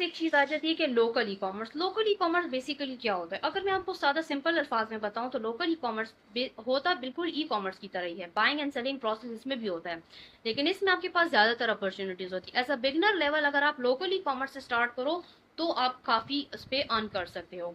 से एक चीज आ जाती है कि local e commerce. Local e commerce basically क्या होता है, अगर मैं आपको सादा सिंपल अल्फाज में बताऊं तो लोकल ई कॉमर्स होता बिल्कुल ई कॉमर्स की तरह ही है। बाइंग एंड सेलिंग प्रोसेस इसमें भी होता है, लेकिन इसमें आपके पास ज्यादातर अपॉर्चुनिटीज होती है। एज अ बिगनर लेवल अगर आप लोकल ई कॉमर्स से स्टार्ट करो तो आप काफी उस पे अर्न कर सकते हो।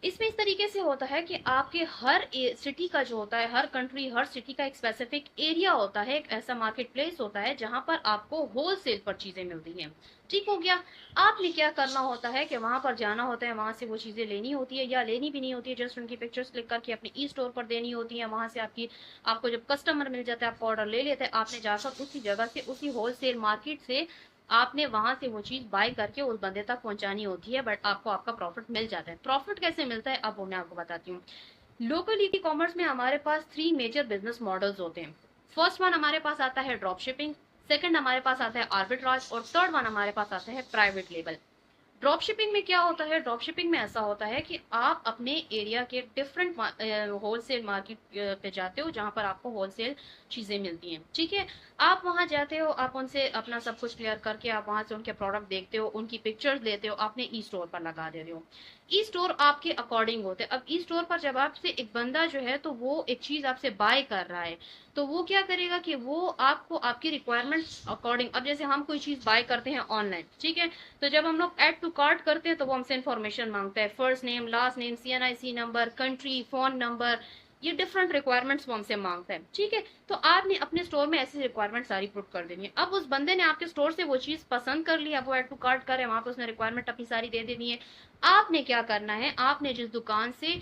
इसमें इस तरीके से होता है कि आपके हर सिटी का जो होता है, हर कंट्री हर सिटी का एक स्पेसिफिक एरिया होता है, एक ऐसा मार्केट प्लेस होता है जहां पर आपको होलसेल पर चीजें मिलती हैं। ठीक हो गया। आपने क्या करना होता है कि वहां पर जाना होता है, वहां से वो चीजें लेनी होती है या लेनी भी नहीं होती है, जस्ट उनकी पिक्चर्स क्लिक करके अपने ई स्टोर पर देनी होती है। वहां से आपको जब कस्टमर मिल जाता है, आपको ऑर्डर ले लेते हैं, आपने जाकर उसी जगह से उसी होलसेल मार्केट से आपने वहां से वो चीज बाय करके उस बंदे तक पहुंचानी होती है, बट आपको आपका प्रॉफिट मिल जाता है। प्रॉफिट कैसे मिलता है अब वो मैं आपको बताती हूँ। लोकल ई कॉमर्स में हमारे पास 3 मेजर बिजनेस मॉडल्स होते हैं। फर्स्ट वन हमारे पास आता है ड्रॉप शिपिंग, सेकंड हमारे पास आता है आर्बिट्राज, और थर्ड वन हमारे पास आता है प्राइवेट लेबल। ड्रॉप शिपिंग में क्या होता है, ड्रॉप शिपिंग में ऐसा होता है कि आप अपने एरिया के डिफरेंट होलसेल मार्केट पे जाते हो जहां पर आपको होलसेल चीजें मिलती हैं। ठीक है। आप वहां जाते हो, आप उनसे अपना सब कुछ क्लियर करके आप वहां से उनके प्रोडक्ट देखते हो, उनकी पिक्चर्स लेते हो, अपने ई स्टोर पर लगा देते हो। ई स्टोर आपके अकॉर्डिंग होते हैं। अब ई स्टोर पर जब आपसे एक बंदा जो है तो वो एक चीज आपसे बाय कर रहा है, तो वो क्या करेगा कि वो आपको आपकी रिक्वायरमेंट्स अकॉर्डिंग, अब जैसे हम कोई चीज बाय करते हैं ऑनलाइन, ठीक है, तो जब हम लोग ऐड टू कार्ट करते हैं तो वो हमसे इन्फॉर्मेशन मांगता है, first name, last name, CNIC number, country, phone number, ये डिफरेंट रिक्वायरमेंट्स वो हमसे मांगता है। ठीक है। तो आपने अपने स्टोर में ऐसी रिक्वायरमेंट सारी पुट कर देनी है। अब उस बंदे ने आपके स्टोर से वो चीज पसंद कर लिया, वो ऐड टू कार्ट करे, वहां पे उसने रिक्वायरमेंट अपनी सारी दे देनी है। आपने क्या करना है, आपने जिस दुकान से,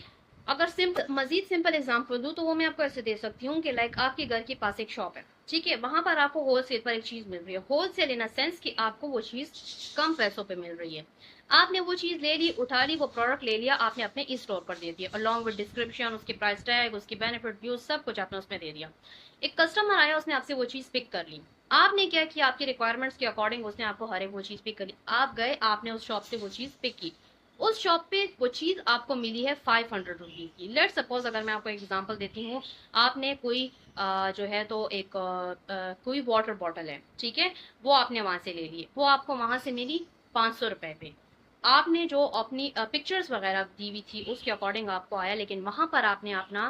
अगर मजीद सिंपल एग्जांपल दूं तो वो मैं आपको ऐसे दे सकती हूँ कि लाइक आपके घर के पास एक शॉप है, ठीक है, वहां पर आपको होलसेल पर एक चीज मिल रही है। होलसेल इन अ सेंस कि आपको वो चीज कम पैसों पे मिल रही है। आपने वो चीज ले ली, उठा ली, वो प्रोडक्ट ले लिया, आपने अपने ई स्टोर पर दे दिया अलॉन्ग विद डिस्क्रिप्शन, उसके प्राइस टैग, उसकी बेनिफिट व्यूज, सब कुछ आपने उसमें दे दिया। एक कस्टमर आया, उसने आपसे वो चीज पिक कर ली। आपने क्या किया, आपकी रिक्वायरमेंट्स के अकॉर्डिंग उसने आपको हर एक वो चीज पिक करी। आप गए, आपने उस शॉप से वो चीज पिक की। उस शॉप पे वो चीज आपको मिली है 500 रुपीज की। लेट सपोज अगर मैं आपको एग्जांपल देती हूँ, आपने कोई जो है तो एक कोई वाटर बॉटल है, ठीक है, वो आपने वहां से ले ली, वो आपको वहां से मिली 500 रुपए पे। आपने जो अपनी पिक्चर्स वगैरह दी हुई थी उसके अकॉर्डिंग आपको आया, लेकिन वहां पर आपने अपना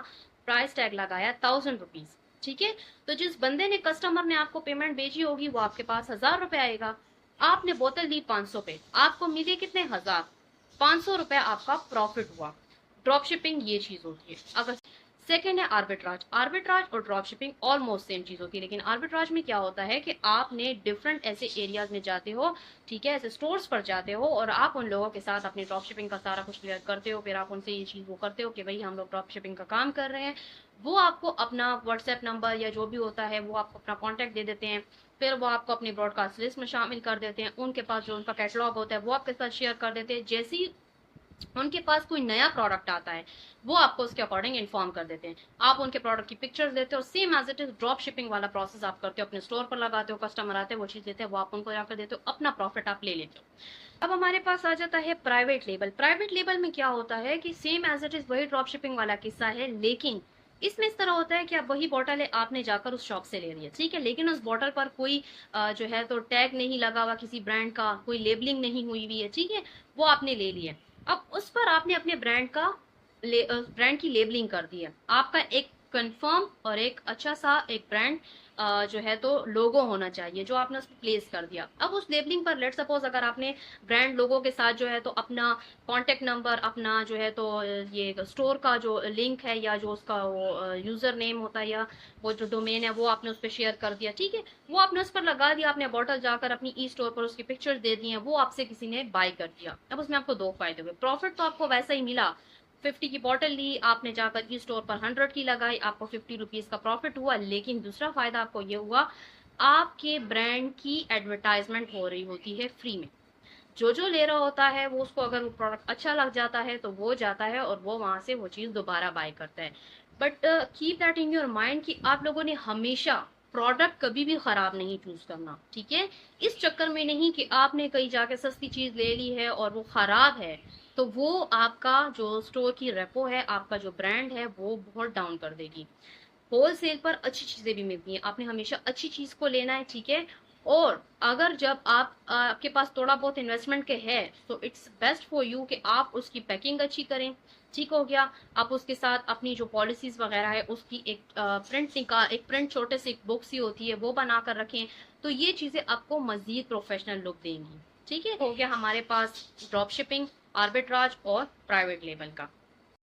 प्राइस टैग लगाया 1000 रुपीज। ठीक है। तो जिस बंदे ने, कस्टमर ने आपको पेमेंट भेजी होगी, वो आपके पास 1000 रुपए आएगा। आपने बोतल दी 500 पे, आपको मिले कितने, 1000। 500 रुपए आपका प्रॉफिट हुआ। ड्रॉप शिपिंग ये चीज होती है। अगर सेकेंड है आर्बिट्राज। आर्बिट्राज और ड्रॉप शिपिंग ऑलमोस्ट सेम चीज होती है, लेकिन आर्बिट्राज में क्या होता है कि आपने डिफरेंट ऐसे एरियाज में जाते हो, ठीक है, ऐसे स्टोर्स पर जाते हो, और आप उन लोगों के साथ अपनी ड्रॉप शिपिंग का सारा कुछ क्लियर करते हो। फिर आप उनसे ये चीज वो करते हो कि भाई हम लोग ड्रॉप शिपिंग का काम कर रहे हैं। वो आपको अपना व्हाट्सएप नंबर या जो भी होता है वो आपको अपना कॉन्टेक्ट दे देते हैं। फिर वो आपको अपनी ब्रॉडकास्ट लिस्ट में शामिल कर देते हैं। उनके पास जो उनका कैटलॉग होता है वो आपके साथ शेयर कर देते हैं। जैसे ही उनके पास कोई नया प्रोडक्ट आता है, वो आपको उसके अकॉर्डिंग इन्फॉर्म कर देते हैं। आप उनके प्रोडक्ट की पिक्चर्स देते हो, same as it is drop shipping वाला प्रोसेस आप करते हो, अपने स्टोर पर लगाते हो, कस्टमर आते हैं, वो चीज लेते हैं, वो आप उनको जाकर देते हो, अपना प्रॉफिट आप ले लेते हो। अब हमारे पास आ जाता है प्राइवेट लेबल। प्राइवेट लेबल में क्या होता है कि सेम एज इट इज वही ड्रॉप शिपिंग वाला किस्सा है, लेकिन इसमें इस तरह होता है कि आप वही बॉटल है, आपने जाकर उस शॉप से ले लिया, ठीक है, लेकिन उस बॉटल पर कोई जो है तो टैग नहीं लगा हुआ किसी ब्रांड का, कोई लेबलिंग नहीं हुई हुई है, ठीक है, वो आपने ले लिया। अब उस पर आपने अपने ब्रांड की लेबलिंग कर दी है। आपका एक कंफर्म और एक अच्छा सा एक ब्रांड जो है तो लोगो होना चाहिए जो आपने उस पर प्लेस कर दिया। अब उस लेबलिंग पर लेट सपोज अगर आपने ब्रांड लोगो के साथ जो है तो अपना कॉन्टेक्ट नंबर, अपना जो है तो ये स्टोर का जो लिंक है या जो उसका वो यूजर नेम होता है या वो जो डोमेन है वो आपने उस पर शेयर कर दिया, ठीक है, वो आपने उस पर लगा दिया। आपने बॉटल जाकर अपनी ई स्टोर पर उसकी पिक्चर्स दे दी हैं, वो आपसे किसी ने बाय कर दिया। अब उसमें आपको दो फायदे हुए। प्रॉफिट तो आपको वैसा ही मिला, 50 की बॉटल ली आपने, जाकर ई स्टोर पर 100 की लगाई, आपको 50 रुपीज का प्रॉफिट हुआ। लेकिन दूसरा फायदा आपको ये हुआ, आपके ब्रांड की एडवर्टाइजमेंट हो रही होती है फ्री में। जो जो ले रहा होता है वो, उसको अगर वो प्रोडक्ट अच्छा लग जाता है तो वो जाता है और वो वहां से वो चीज दोबारा बाय करता है। But keep that in your mind कि आप लोगों ने हमेशा प्रोडक्ट कभी भी खराब नहीं चूज करना, ठीक है। इस चक्कर में नहीं कि आपने कहीं जाके सस्ती चीज ले ली है और वो खराब है, तो वो आपका जो स्टोर की रेपो है, आपका जो ब्रांड है, वो बहुत डाउन कर देगी। होलसेल पर अच्छी चीजें भी मिलती हैं, आपने हमेशा अच्छी चीज को लेना है, ठीक है। और अगर जब आपके पास थोड़ा बहुत इन्वेस्टमेंट के है तो इट्स बेस्ट फॉर यू कि आप उसकी पैकिंग अच्छी करें। ठीक हो गया। आप उसके साथ अपनी जो पॉलिसीज वगैरह है उसकी एक प्रिंट छोटे से बुक सी होती है वो बना कर रखें। तो ये चीजें आपको मजीद प्रोफेशनल लुक देंगी। ठीक है, हो गया हमारे पास ड्रॉप शिपिंग, आर्बिट्राज और प्राइवेट लेबल का।